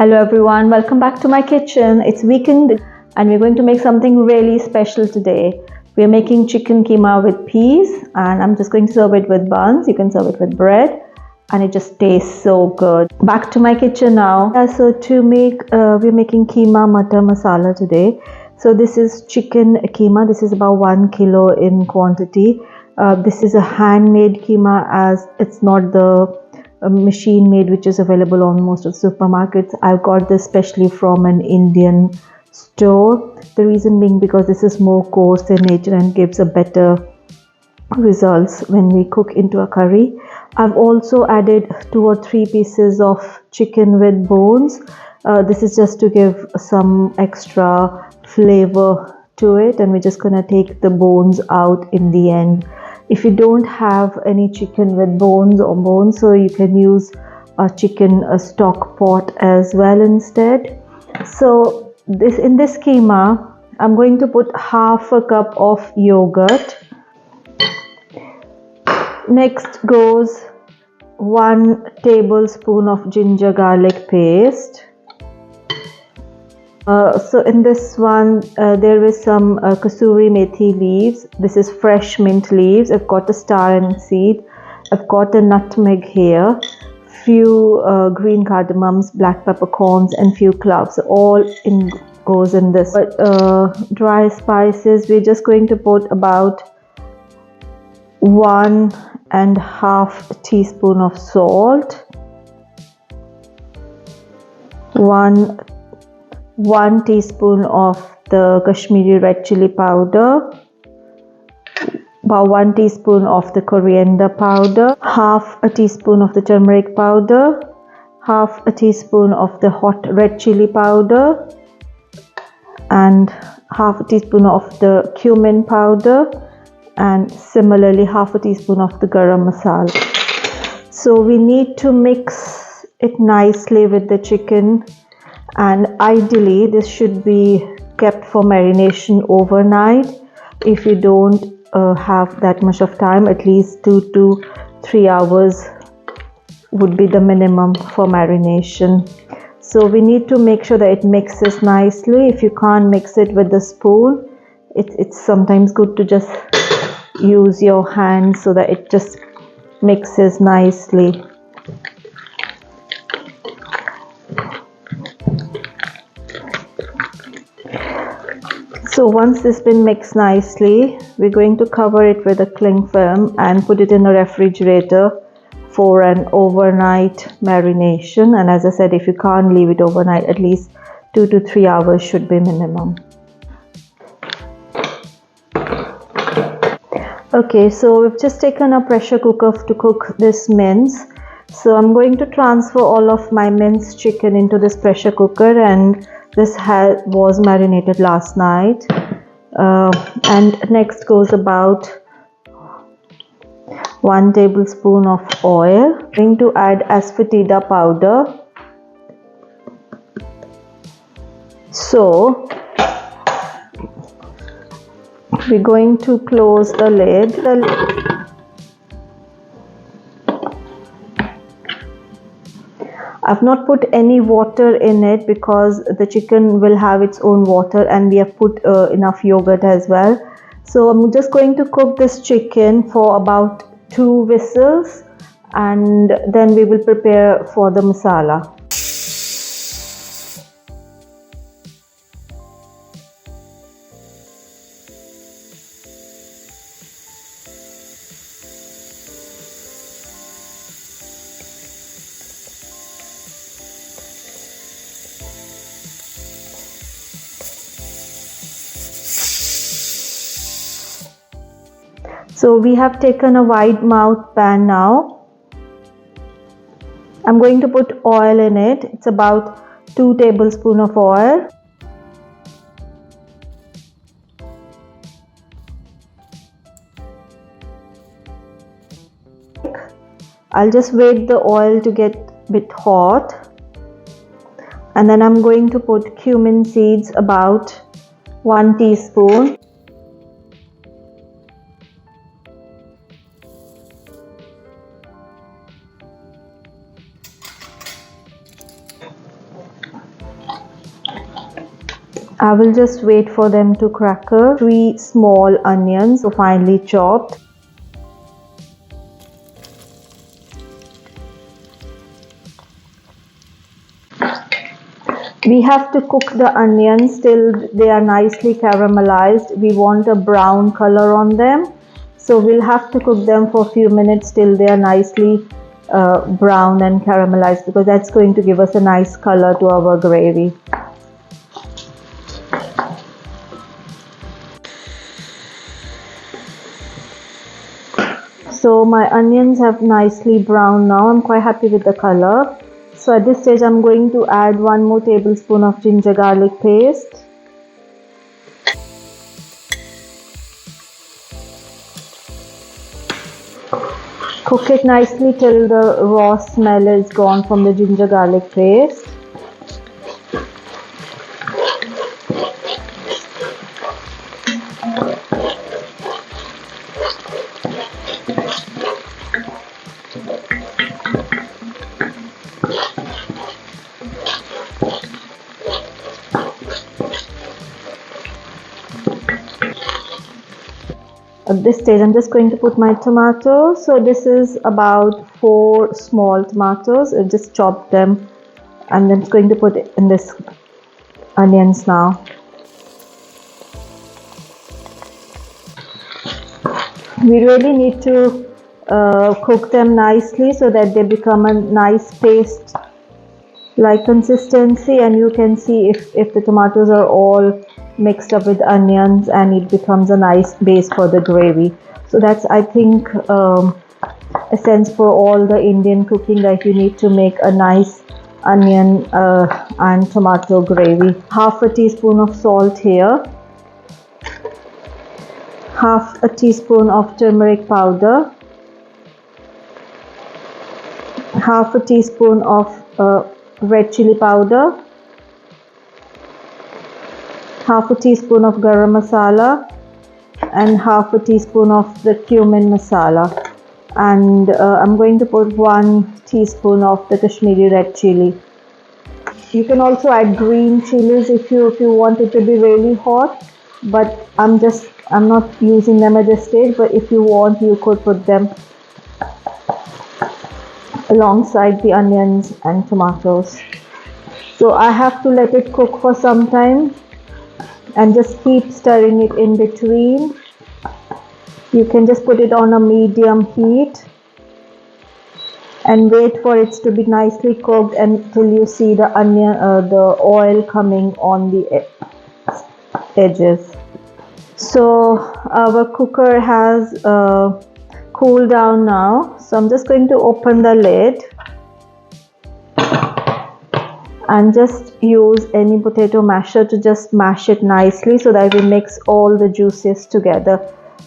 Hello everyone, welcome back to my kitchen. It's weekend and we're going to make something really special today. We're making chicken keema with peas and I'm just going to serve it with buns. You can serve it with bread and it just tastes so good. Back to my kitchen now. So to make, we're making Qeema Matar Masala today. So this is chicken keema. This is about 1 kilo in quantity. This is a handmade keema as it's not the machine made which is available on most of the supermarkets. I've got this specially from an Indian store. The reason being because this is more coarse in nature and gives a better results when we cook into a curry. I've also added 2 or 3 pieces of chicken with bones. This is just to give some extra flavor to it, and we're just gonna take the bones out in the end. If you don't have any chicken with bones, so you can use a chicken stock pot as well instead. So in this keema, I'm going to put half a cup of yogurt. Next goes 1 tablespoon of ginger garlic paste. So in this one there is some kasuri methi leaves. This is fresh mint leaves. I've got a star anise seed. I've got a nutmeg here, few green cardamoms, black peppercorns and few cloves. All goes in this. But dry spices, we're just going to put about 1.5 teaspoon of salt, 1 teaspoon of the Kashmiri red chili powder, about 1 teaspoon of the coriander powder, half a teaspoon of the turmeric powder, half a teaspoon of the hot red chili powder, and half a teaspoon of the cumin powder, and similarly half a teaspoon of the garam masala. So we need to mix it nicely with the chicken, and ideally this should be kept for marination overnight. If you don't have that much of time, at least 2 to 3 hours would be the minimum for marination. So we need to make sure that it mixes nicely. If you can't mix it with the spoon, it's sometimes good to just use your hands so that it just mixes nicely. So once this has been mixed nicely, we're going to cover it with a cling film and put it in a refrigerator for an overnight marination. And as I said, if you can't leave it overnight, at least 2 to 3 hours should be minimum. Okay, so we've just taken a pressure cooker to cook this mince. So I'm going to transfer all of my minced chicken into this pressure cooker, and this was marinated last night. And next goes about 1 tablespoon of oil. I'm going to add asafoetida powder. So we're going to close the lid. I've not put any water in it because the chicken will have its own water, and we have put enough yogurt as well. So I'm just going to cook this chicken for about 2 whistles, and then we will prepare for the masala. So we have taken a wide mouth pan now. I'm going to put oil in it. It's about 2 tablespoons of oil. I'll just wait the oil to get a bit hot. And then I'm going to put cumin seeds, about 1 teaspoon. I will just wait for them to crackle. 3 small onions, so finely chopped. We have to cook the onions till they are nicely caramelized. We want a brown color on them. So we'll have to cook them for a few minutes till they are nicely brown and caramelized, because that's going to give us a nice color to our gravy. So my onions have nicely browned now. I'm quite happy with the color. So at this stage I'm going to add 1 more tablespoon of ginger garlic paste. Cook it nicely till the raw smell is gone from the ginger garlic paste. At this stage I'm just going to put my tomatoes. So this is about 4 small tomatoes. I just chopped them and then going to put it in this onions now. We really need to cook them nicely so that they become a nice paste like consistency, and you can see if the tomatoes are all mixed up with onions, and it becomes a nice base for the gravy. So that's, I think, essence for all the Indian cooking, that you need to make a nice onion and tomato gravy. Half a teaspoon of salt here, half a teaspoon of turmeric powder, half a teaspoon of red chili powder, half a teaspoon of garam masala, and half a teaspoon of the cumin masala. And I'm going to put 1 teaspoon of the Kashmiri red chili. You can also add green chilies if you want it to be really hot, but I'm not using them at this stage. But if you want, you could put them alongside the onions and tomatoes. So I have to let it cook for some time and just keep stirring it in between. You can just put it on a medium heat and wait for it to be nicely cooked until you see the the oil coming on the edges. So our cooker has cooled down now. So I'm just going to open the lid and just use any potato masher to just mash it nicely so that we mix all the juices together.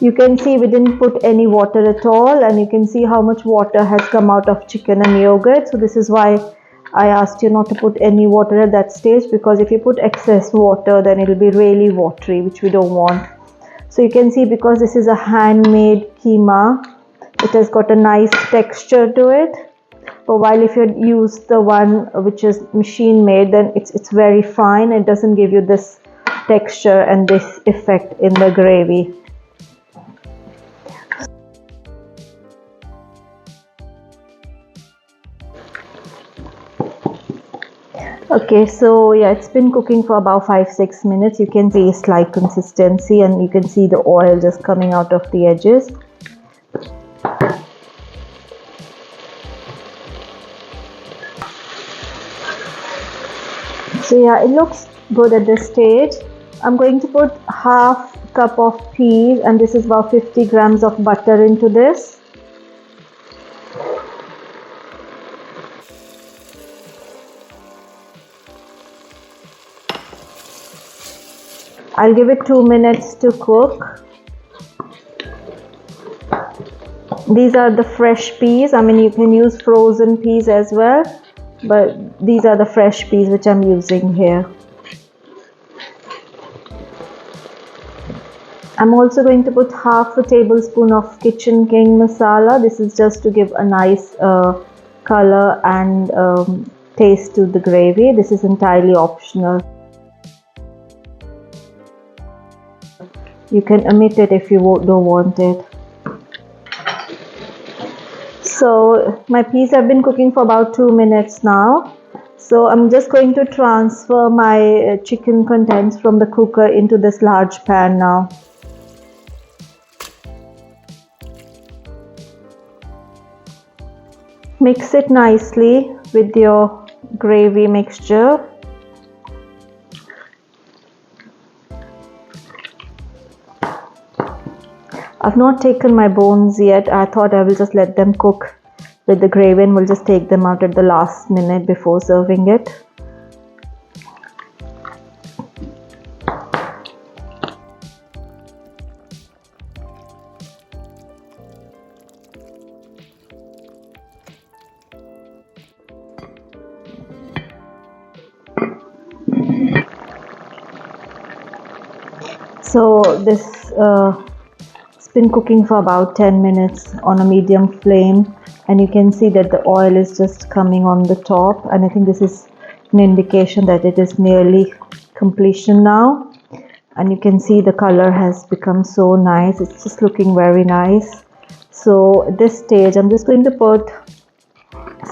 You can see we didn't put any water at all, and you can see how much water has come out of chicken and yogurt. So this is why I asked you not to put any water at that stage, because if you put excess water then it will be really watery, which we don't want. So you can see, because this is a handmade keema, it has got a nice texture to it. But while if you use the one which is machine made, then it's very fine. It doesn't give you this texture and this effect in the gravy. Okay, so yeah, it's been cooking for about 5-6 minutes. You can taste like consistency, and you can see the oil just coming out of the edges. So yeah, it looks good at this stage. I'm going to put half cup of peas, and this is about 50 grams of butter into this. I'll give it 2 minutes to cook. These are the fresh peas. I mean, you can use frozen peas as well, but these are the fresh peas which I'm using here. I'm also going to put half a tablespoon of Kitchen King masala. This is just to give a nice color and taste to the gravy. This is entirely optional. You can omit it if you don't want it. So my peas have been cooking for about 2 minutes now. So I'm just going to transfer my chicken contents from the cooker into this large pan now. Mix it nicely with your gravy mixture. I've not taken my bones yet. I thought I will just let them cook with the gravy and we'll just take them out at the last minute before serving it. So this it's been cooking for about 10 minutes on a medium flame, and you can see that the oil is just coming on the top, and I think this is an indication that it is nearly completion now. And you can see the color has become so nice. It's just looking very nice. So at this stage I'm just going to put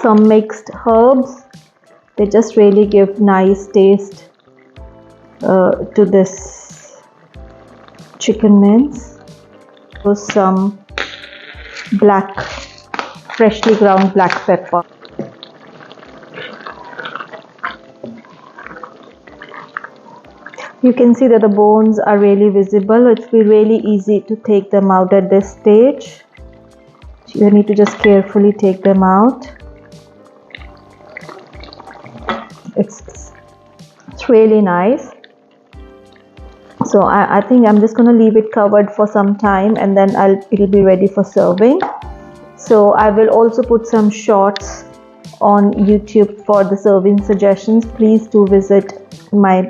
some mixed herbs. They just really give nice taste to this chicken mince. So some freshly ground black pepper. You can see that the bones are really visible. It will be really easy to take them out at this stage. You need to just carefully take them out. It's really nice. So I think I'm just going to leave it covered for some time, and then it'll be ready for serving. So I will also put some shorts on YouTube for the serving suggestions. Please do visit my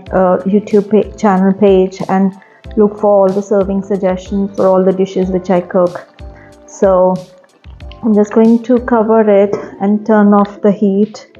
YouTube channel page and look for all the serving suggestions for all the dishes which I cook. So I'm just going to cover it and turn off the heat